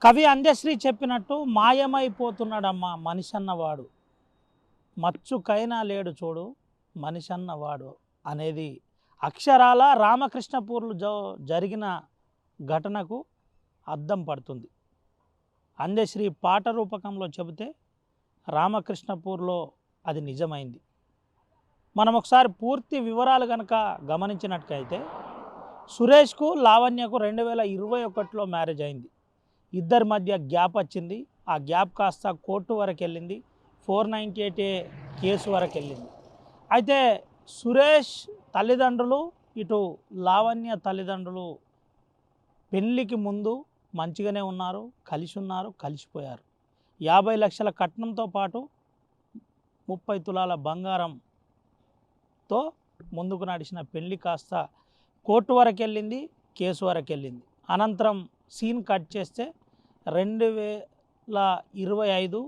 కవి అందశ్రీ చెప్పినట్టు మాయమైపోతున్నాడమ్మా మనిషి అన్నవాడు, మచ్చుకైనా లేడు చూడు మనిషి అన్నవాడు అనేది అక్షరాల రామకృష్ణపూర్లో జరిగిన ఘటనకు అద్దం పడుతుంది. అందశ్రీ పాట రూపకంలో చెబితే రామకృష్ణపూర్లో అది నిజమైంది. మనం ఒకసారి పూర్తి వివరాలు కనుక గమనించినట్లయితే సురేష్కు లావణ్యకు 2021లో మ్యారేజ్ అయింది. ఇద్దరి మధ్య గ్యాప్ వచ్చింది. ఆ గ్యాప్ కాస్త కోర్టు వరకు వెళ్ళింది. 498A కేసు వరకు వెళ్ళింది. అయితే సురేష్ తల్లిదండ్రులు ఇటు లావణ్య తల్లిదండ్రులు పెళ్ళికి ముందు మంచిగానే ఉన్నారు, కలిసిపోయారు. 50 లక్షల కట్నంతో పాటు 30 తులాల బంగారంతో ముందుకు నడిచిన పెళ్ళి కాస్త కోర్టు వరకు వెళ్ళింది, కేసు వరకు వెళ్ళింది. అనంతరం సీన్ కట్ చేస్తే 2025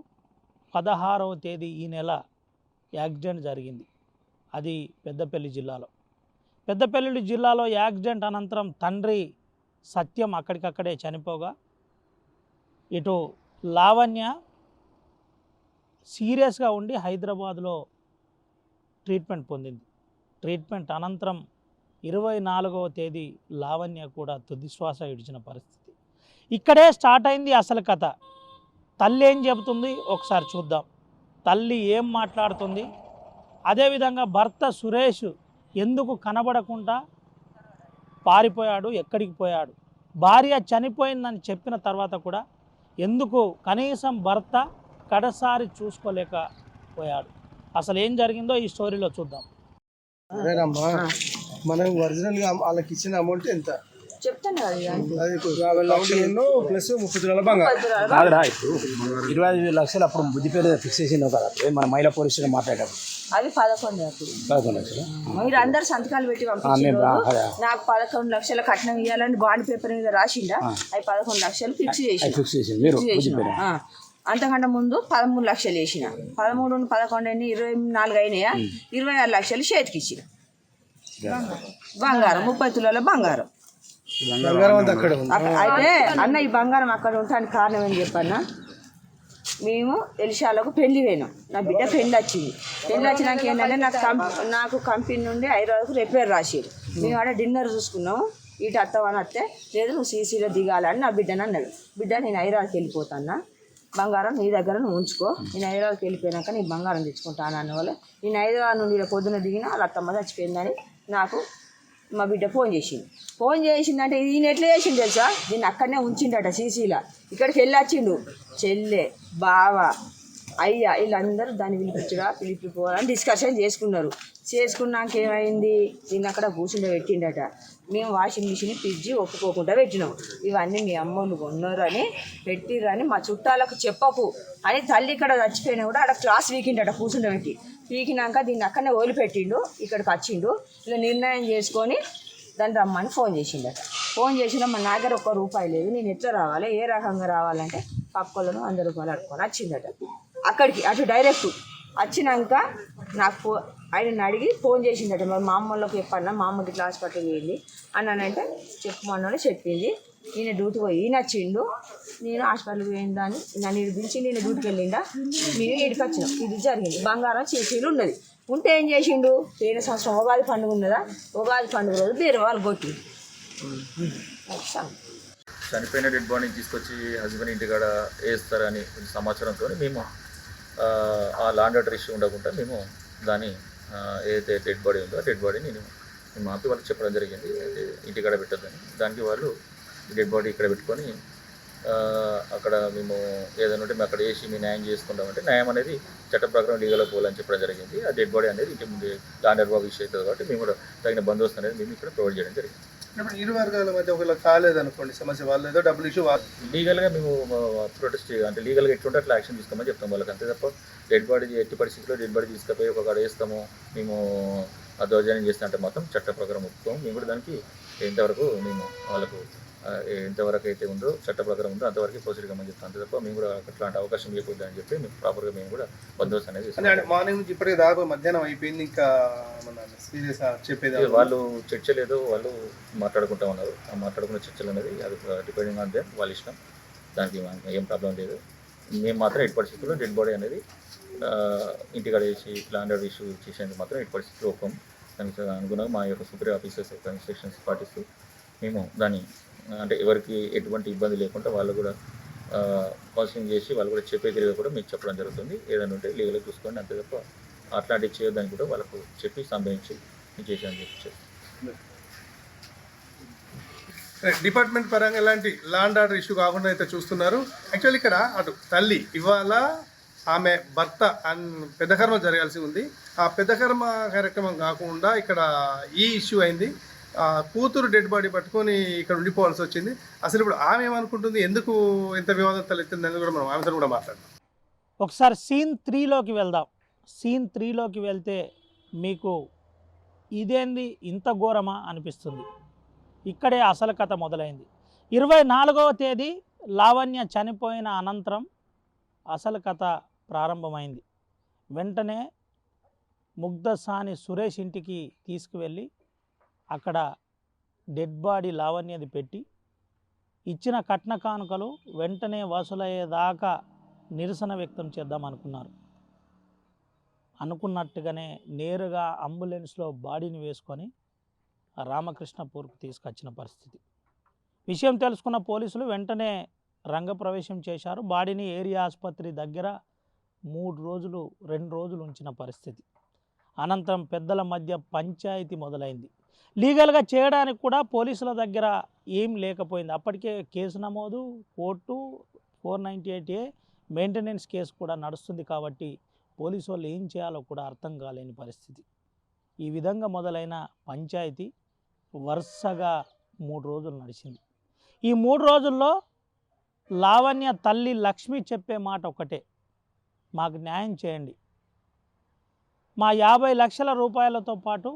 16వ తేదీ ఈ నెల యాక్సిడెంట్ జరిగింది. అది పెద్దపల్లి జిల్లాలో యాక్సిడెంట్ అనంతరం తండ్రి సత్యం అక్కడికక్కడే చనిపోగా ఇటు లావణ్య సీరియస్గా ఉండి హైదరాబాద్లో ట్రీట్మెంట్ పొందింది. ట్రీట్మెంట్ అనంతరం 24వ తేదీ లావణ్య కూడా తుదిశ్వాస విడిచిన పరిస్థితి. ఇక్కడే స్టార్ట్ అయింది అసలు కథ. తల్లి ఏం చెబుతుంది ఒకసారి చూద్దాం. తల్లి ఏం మాట్లాడుతుంది, అదేవిధంగా భర్త సురేష్ ఎందుకు కనబడకుండా పారిపోయాడు, ఎక్కడికి పోయాడు, భార్య చనిపోయిందని చెప్పిన తర్వాత కూడా ఎందుకు కనీసం భర్త కడసారి చూసుకోలేకపోయాడు. అసలు ఏం జరిగిందో ఈ స్టోరీలో చూద్దాం. అదేనమ్మా, మనం ఒరిజినల్గా వాళ్ళకి ఇచ్చిన అమౌంట్ ఎంత చెప్తాను కదా. అది 50 లక్షలు ప్లస్ 30 తులాల బంగారం కాదురా. ఇప్పుడు 25 లక్షలు అప్పుడు బుద్ధి పేరు ఫిక్స్ చేసిందో కదా, మన మహిళా పోలీసులు మాట్లాడేటప్పుడు అది 11 అప్పుడు 11 లక్షలు మీరు అందరు సంతకాలు పెట్టి పంపించారు. నాకు 11 లక్షల కట్నం ఇవ్వాలని బాండ్ పేపర్ మీద రాసిండా. అవి 11 లక్షలు ఫిక్స్ చేసింది మీరు బుద్ధి పేరు. అంతకంటే ముందు 13 లక్షలు వేసిన, 13 11 24 అయినాయా, 26 లక్షలు చేతికి ఇచ్చిన బంగారం, 30 తులాల బంగారం. అంతా అక్కడ ఉంది. అయితే అన్న ఈ బంగారం అక్కడ ఉండటానికి కారణం ఏం చెప్పన్నా, మేము ఎలిషాలకు పెళ్లి పోయినాం. నా బిడ్డ పెళ్లి వచ్చింది. పెళ్లి వచ్చినాక ఏంటంటే నాకు కంపెనీ నుండి హైదరాబాద్కు రిపేర్ రాసిరు. మేము ఆడ డిన్నర్ చూసుకున్నాం. ఇటు అత్తవని వస్తే లేదు నువ్వు సీసీలో దిగాలని నా బిడ్డని అన్నాడు. బిడ్డ నేను హైదరాబాద్కి వెళ్ళిపోతాన్నా, బంగారం నీ దగ్గర నువ్వు ఉంచుకో, నేను హైదరాబాద్కి వెళ్ళిపోయినాక నీ బంగారం తెచ్చుకుంటాను అన్న వాళ్ళు. నేను హైదరాబాద్ నుండి పొద్దున దిగిన వాళ్ళ అత్తమ్మ చచ్చిపోయిందని నాకు మా బిడ్డ ఫోన్ చేసిందంటే ఈయన ఎట్లా చేసిండు తెలుసా, దీన్ని అక్కడనే ఉంచిండట సీసీలా. ఇక్కడికి వెళ్ళొచ్చిండు చెల్లె బావ అయ్యా వీళ్ళందరూ దాన్ని పిలిపిపోవాలని డిస్కషన్ చేసుకున్నాక ఏమైంది, దీన్ని అక్కడ కూర్చుండే పెట్టిండట. మేము వాషింగ్ మిషన్ ఫ్రిడ్జ్ ఒప్పుకోకుండా పెట్టినాం. ఇవన్నీ మీ అమ్మోళ్ళు కొన్నారు అని పెట్టిర్రని మా చుట్టాలకు చెప్పకు అని తల్లి ఇక్కడ చచ్చిపోయినా కూడా అక్కడ క్లాస్ వీకిండట కూర్చుండే పెట్టి. పీకినాక దీన్ని అక్కడనే వదిలిపెట్టిండు. ఇక్కడికి వచ్చిండు. ఇలా నిర్ణయం చేసుకొని దాన్ని రమ్మని ఫోన్ చేసిండట. ఫోన్ చేసినా మా దగ్గర ₹1 లేదు, నేను ఎట్లా రావాలి, ఏ రకంగా రావాలంటే పక్కలను 100 రూపాయలు అడుకొని వచ్చిందట. అక్కడికి అటు డైరెక్ట్ వచ్చినాక నాకు ఆయన అడిగి ఫోన్ చేసిందట. మరి మా అమ్మలోకి చెప్పన్నా, మా అమ్మకి ఇట్లా హాస్పిటల్కి వెళ్ళి అన్నానంటే చెప్పమన్నాడు. చెప్పింది. ఈయన డ్యూటీ పోయి ఈయన వచ్చిండు. నేను హాస్పిటల్కి పోయిందని నన్ను పిలిచి నేను డ్యూటీకి వెళ్ళిండా, మేము ఇడికి వచ్చినాం. ఇది జరిగింది. బంగారం చీచీలు ఉన్నది. ఉంటే ఏం చేసిండు, పోయిన సంవత్సరం ఉగాది పండుగ ఉన్నదా, ఉగాది పండుగ రోజు వేరే వాళ్ళు కొట్టి చనిపోయిన డెడ్ బాడీని తీసుకొచ్చి హస్బెండ్ ఇంటికాడ వేస్తారని సమాచారంతో మేము ఆ లాండ్ ఆర్డర్ ఇష్యూ ఉండకుండా మేము దాన్ని ఏదైతే డెడ్ బాడీ ఉందో ఆ డెడ్ బాడీని మేము ఆపి వాళ్ళకి చెప్పడం జరిగింది. ఇంటికాడ పెట్టద్దని. దానికి వాళ్ళు డెడ్ బాడీ ఇక్కడ పెట్టుకొని అక్కడ మేము ఏదైనా ఉంటే మేము అక్కడ వేసి మేము న్యాయం చేసుకుంటామంటే న్యాయం అనేది చట్ట ప్రకారం లీగల్గా పోవాలని చెప్పడం జరిగింది. ఆ డెడ్ బాడీ అనేది ఇంటి ముందు లాండ్ ఆర్డర్ ఇష్యూ అవుతుంది కాబట్టి మేము కూడా తగిన బందోబస్తు అనేది మేము ఇక్కడ ప్రొవైడ్ చేయడం జరిగింది. ఇప్పుడు ఇరు వర్గాల మధ్య ఒకవేళ కాలేదనుకోండి సమస్య, వాళ్ళు ఏదో డబ్బులు ఇష్యూ లీగల్గా మేము ప్రొటెస్ట్ అంటే లీగల్గా ఎట్లుంటే అట్లా యాక్షన్ తీసుకోమని చెప్తాం వాళ్ళకి. అంతే తప్ప డెడ్ బాడీ ఎట్టి పరిస్థితుల్లో డెడ్ బాడీ తీసుకుపోయి ఒక కాడ వేస్తాము మేము ఆ దౌర్జన్యం చేస్తే అంటే మాత్రం చట్ట ప్రకారం ఒప్పుకోము. మేము కూడా దానికి ఎంతవరకు మేము వాళ్ళకు ఎంతవరకు అయితే ఉందో చట్ట ప్రకారం ఉందో అంతవరకు ప్రొసీడ్ కమ్మని చెప్తాం. అంతే తప్ప మేము కూడా అట్లాంటి అవకాశం ఇవ్వకూడదని చెప్పి మేము ప్రాపర్గా మేము కూడా బందోబస్తు అనేది మార్నింగ్ నుంచి ఇప్పటికే దాదాపు మధ్యాహ్నం అయిపోయింది. ఇంకా సీరియస్ చెప్పేది వాళ్ళు చర్చలు ఏదో వాళ్ళు మాట్లాడుకుంటా ఉన్నారు. ఆ మాట్లాడుకున్న చర్చలు అనేది అది డిపెండింగ్ ఆన్ దేమ్ వాళ్ళ ఇష్టం. దానికి ఏం ప్రాబ్లం లేదు. మేము మాత్రం ఎట్టి పరిస్థితుల్లో డెడ్ బాడీ అనేది ఇంటికాడ వేసి లాండర్ ఇష్యూ చేసేందుకు మాత్రం ఎట్టి పరిస్థితుల్లో ఒప్పం. దానికి అనుగుణంగా మా యొక్క సూపీరియర్ ఆఫీసర్స్ యొక్క ఇన్స్ట్రక్షన్స్ పాటిస్తూ మేము దాన్ని అంటే ఎవరికి ఎటువంటి ఇబ్బంది లేకుండా వాళ్ళు కూడా కౌన్సిలింగ్ చేసి వాళ్ళు కూడా చెప్పే తిరిగి కూడా మీకు చెప్పడం జరుగుతుంది. ఏదైనా ఉంటే లీగల్గా చూసుకోండి, అంతే తప్ప అట్లాంటివి చేయొద్దని కూడా వాళ్ళకు చెప్పి సంబంధించి మీకు చేసాను చెప్పి. డిపార్ట్మెంట్ పరంగా ఎలాంటి లాండ్ ఆర్డర్ ఇష్యూ కాకుండా అయితే చూస్తున్నారు. యాక్చువల్లీ ఇక్కడ అటు తల్లి ఇవాళ ఆమె భర్త పెద్ద కర్మ జరగాల్సి ఉంది. ఆ పెద్ద కర్మ కార్యక్రమం కాకుండా ఇక్కడ ఈ ఇష్యూ అయింది. కూతురు డెడ్ బాడీ పట్టుకొని ఇక్కడ ఉండిపోవాల్సి వచ్చింది. అసలు ఇప్పుడు ఆమె ఏమనుకుంటుంది, ఎందుకు ఎంత వివాదం తలెత్తింది అనేది కూడా మనం ఆమెతో కూడా మాట్లాడదాం. ఒకసారి సీన్ 3లోకి వెళ్దాం. సీన్ 3లోకి వెళ్తే మీకు ఇదేంది ఇంత ఘోరమా అనిపిస్తుంది. ఇక్కడే అసలు కథ మొదలైంది. 24వ తేదీ లావణ్య చనిపోయిన అనంతరం అసలు కథ ప్రారంభమైంది. వెంటనే ముగ్ధసాని సురేష్ ఇంటికి తీసుకువెళ్ళి అక్కడ డెడ్ బాడీ లావణ్యది పెట్టి ఇచ్చిన కట్న కానుకలు వెంటనే వసూలయ్యేదాకా నిరసన వ్యక్తం చేద్దాం అనుకున్నారు. అనుకున్నట్టుగానే నేరుగా అంబులెన్స్లో బాడీని వేసుకొని రామకృష్ణపూర్కు తీసుకొచ్చిన పరిస్థితి. విషయం తెలుసుకున్న పోలీసులు వెంటనే రంగప్రవేశం చేశారు. బాడీని ఏరియా ఆసుపత్రి దగ్గర 2 రోజులు ఉంచిన పరిస్థితి. అనంతరం పెద్దల మధ్య పంచాయతీ మొదలైంది. లీగల్గా చేయడానికి కూడా పోలీసుల దగ్గర ఏం లేకపోయింది. అప్పటికే కేసు నమోదు, కోర్టు 498A మెయింటెనెన్స్ కేసు కూడా నడుస్తుంది. కాబట్టి పోలీసు వాళ్ళు ఏం చేయాలో కూడా అర్థం కాలేని పరిస్థితి. ఈ విధంగా మొదలైన పంచాయతీ వరుసగా 3 రోజులు నడిచింది. ఈ 3 రోజుల్లో లావణ్య తల్లి లక్ష్మి చెప్పే మాట ఒకటే, మాకు న్యాయం చేయండి, మా 50 లక్షల రూపాయలతో పాటు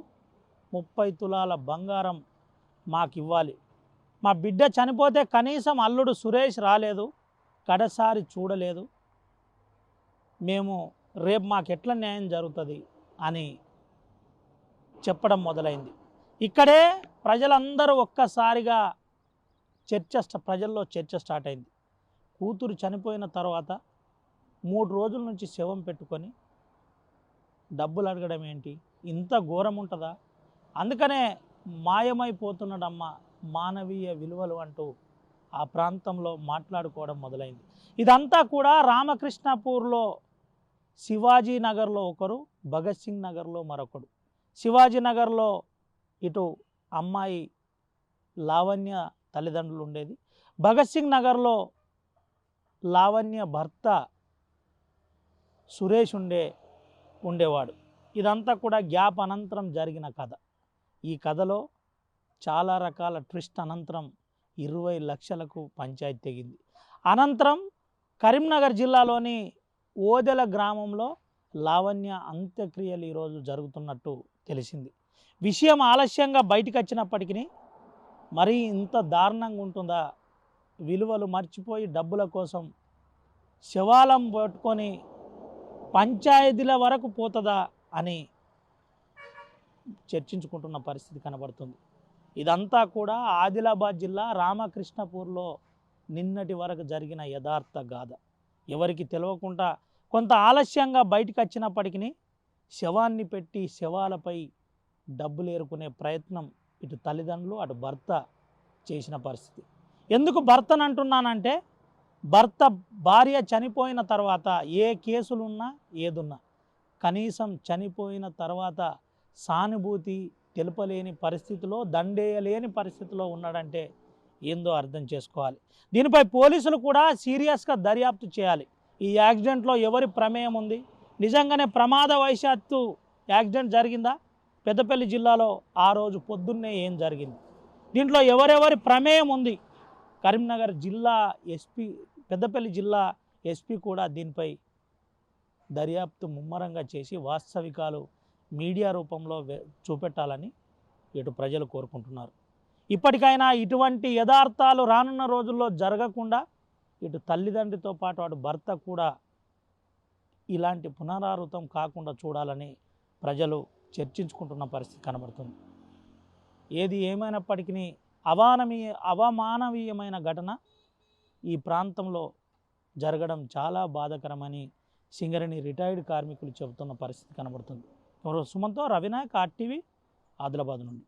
30 తులాల బంగారం మాకు ఇవ్వాలి. మా బిడ్డ చనిపోతే కనీసం అల్లుడు సురేష్ రాలేదు, కడసారి చూడలేదు, మేము రేపు మాకు ఎట్లా న్యాయం జరుగుతుంది అని చెప్పడం మొదలైంది. ఇక్కడే ప్రజలందరూ ఒక్కసారిగా ప్రజల్లో చర్చ స్టార్ట్ అయింది. కూతురు చనిపోయిన తర్వాత 3 రోజుల నుంచి శవం పెట్టుకొని డబ్బులు అడగడం ఏంటి, ఇంత ఘోరం ఉంటుందా? అందుకనే మాయమైపోతున్నాడమ్మ మానవీయ విలువలు అంటూ ఆ ప్రాంతంలో మాట్లాడుకోవడం మొదలైంది. ఇదంతా కూడా రామకృష్ణపూర్లో శివాజీ నగర్లో ఒకరు, భగత్ సింగ్ నగర్లో మరొకడు. శివాజీ నగర్లో ఇటు అమ్మాయి లావణ్య తల్లిదండ్రులు ఉండేది. భగత్ సింగ్ నగర్లో లావణ్య భర్త సురేష్ ఉండేవాడు. ఇదంతా కూడా గ్యాప్ అనంతరం జరిగిన కథ. ఈ కథలో చాలా రకాల ట్విస్ట్ అనంతరం 20 లక్షలకు పంచాయతీ తెగింది. అనంతరం కరీంనగర్ జిల్లాలోని ఓదెల గ్రామంలో లావణ్య అంత్యక్రియలు ఈరోజు జరుగుతున్నట్టు తెలిసింది. విషయం ఆలస్యంగా బయటకు వచ్చినప్పటికీ మరీ ఇంత దారుణంగా ఉంటుందా, విలువలు మర్చిపోయి డబ్బుల కోసం శవాలం పట్టుకొని పంచాయతీల వరకు పోతుందా అని చర్చించుకుంటున్న పరిస్థితి కనబడుతుంది. ఇదంతా కూడా ఆదిలాబాద్ జిల్లా రామకృష్ణపూర్లో నిన్నటి వరకు జరిగిన యథార్థ గాథ. ఎవరికి తెలియకుండా కొంత ఆలస్యంగా బయటకు వచ్చినప్పటికీ శవాన్ని పెట్టి శవాలపై డబ్బులు ఏరుకునే ప్రయత్నం ఇటు తల్లిదండ్రులు అటు భర్త చేసిన పరిస్థితి. ఎందుకు భర్తను అంటున్నానంటే, భార్య చనిపోయిన తర్వాత ఏ కేసులున్నా ఏదున్నా కనీసం చనిపోయిన తర్వాత సానుభూతి తెలుపలేని పరిస్థితిలో, దండేయలేని పరిస్థితిలో ఉన్నాడంటే ఏందో అర్థం చేసుకోవాలి. దీనిపై పోలీసులు కూడా సీరియస్గా దర్యాప్తు చేయాలి. ఈ యాక్సిడెంట్లో ఎవరి ప్రమేయం ఉంది, నిజంగానే ప్రమాదవశాత్తు యాక్సిడెంట్ జరిగిందా, పెద్దపల్లి జిల్లాలో ఆ రోజు పొద్దున్నే ఏం జరిగింది, దీంట్లో ఎవరెవరి ప్రమేయం ఉంది. కరీంనగర్ జిల్లా ఎస్పీ, పెద్దపల్లి జిల్లా ఎస్పీ కూడా దీనిపై దర్యాప్తు ముమ్మరంగా చేసి వాస్తవికాలు మీడియా రూపంలో చూపెట్టాలని ఇటు ప్రజలు కోరుకుంటున్నారు. ఇప్పటికైనా ఇటువంటి యథార్థాలు రానున్న రోజుల్లో జరగకుండా ఇటు తల్లిదండ్రితో పాటు అటు భర్త కూడా ఇలాంటి పునరావృతం కాకుండా చూడాలని ప్రజలు చర్చించుకుంటున్న పరిస్థితి కనబడుతుంది. ఏది ఏమైనప్పటికీ అవమానవీయమైన ఘటన ఈ ప్రాంతంలో జరగడం చాలా బాధాకరమని సింగరేణి రిటైర్డ్ కార్మికులు చెబుతున్న పరిస్థితి కనబడుతుంది. సుమంతో రవినాయక్ RTV ఆదిలాబాద్ నుండి.